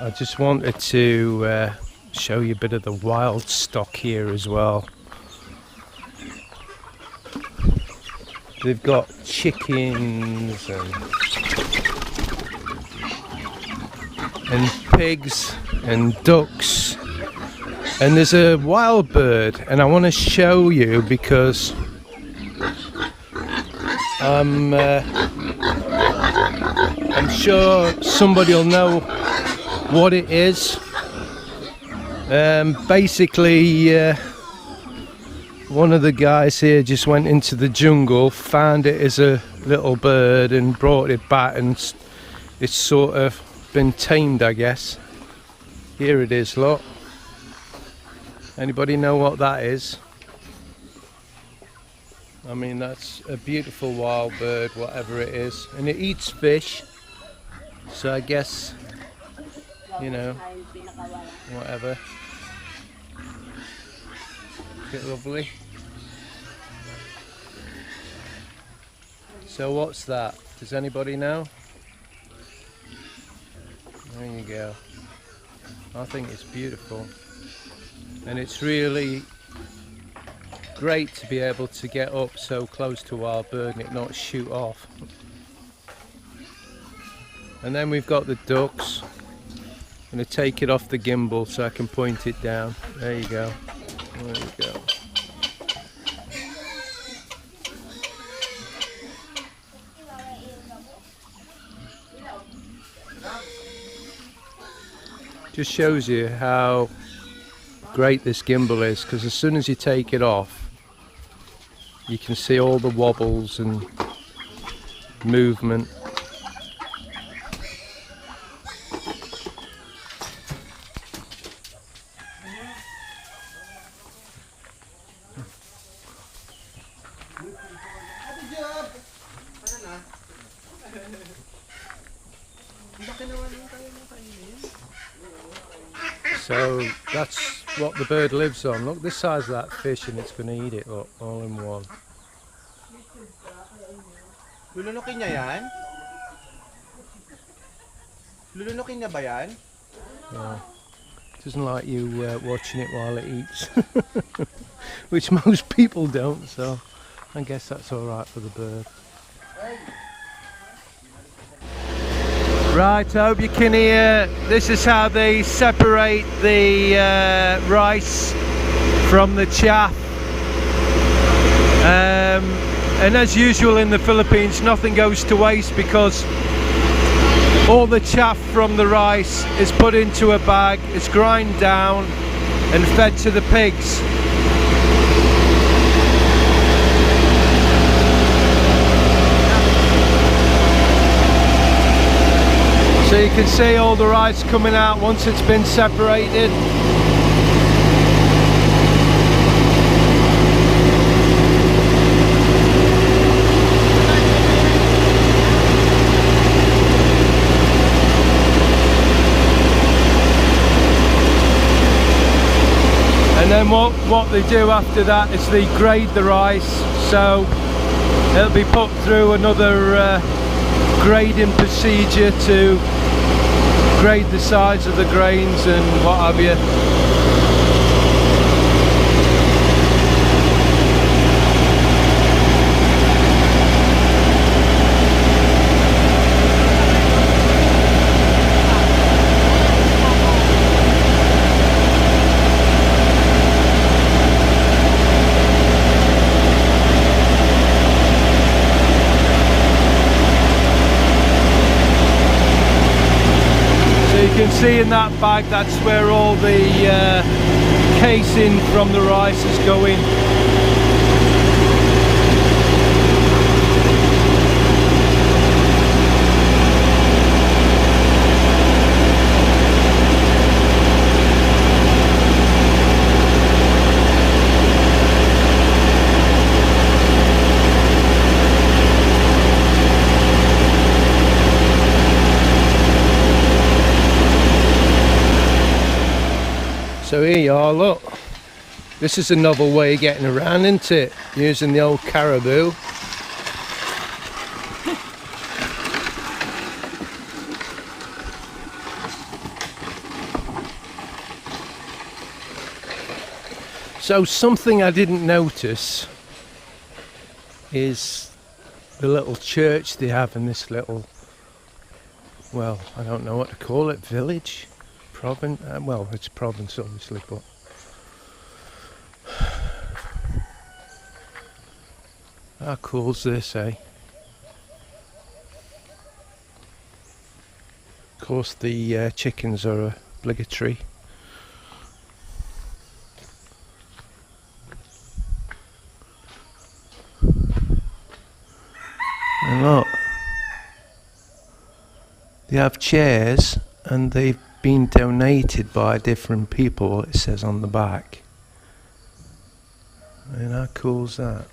I just wanted to show you a bit of the wild stock here as well. They've got chickens and pigs and ducks, and there's a wild bird, and I want to show you because I'm sure somebody will know what it is. Basically, one of the guys here just went into the jungle, found it as a little bird and brought it back, and it's sort of been tamed, I guess. Here it is, look. Anybody know what that is? I mean, that's a beautiful wild bird, whatever it is, and it eats fish, so I guess, you know, whatever. Bit lovely. So what's that? Does anybody know? There you go. I think it's beautiful, and it's really great to be able to get up so close to a wild bird and it not shoot off. And then we've got the ducks. I'm going to take it off the gimbal so I can point it down. There you go. There you go. Just shows you how great this gimbal is, because as soon as you take it off you can see all the wobbles and movement. So that's what the bird lives on. Look, this size of that fish, and it's going to eat it, look, all in one. Lulunukin niya yan? Lulunukin niya ba yan? Yeah. Doesn't like you watching it while it eats, which most people don't, so I guess that's alright for the bird. Right, I hope you can hear. This is how they separate the rice from the chaff. And as usual in the Philippines, nothing goes to waste, because all the chaff from the rice is put into a bag, it's ground down and fed to the pigs. So you can see all the rice coming out once it's been separated. And then what they do after that is they grade the rice, so it'll be put through another grading procedure to grade the size of the grains and what have you. You can see in that bag, that's where all the casing from the rice is going. So here you are, look. This is a novel way of getting around, isn't it? Using the old caribou. So something I didn't notice is the little church they have in this little, well, I don't know what to call it, village? Province? Well, it's province obviously, but how cool's this, eh? Of course the chickens are obligatory. And look, they have chairs and they've been donated by different people, it says on the back. And how cool's that?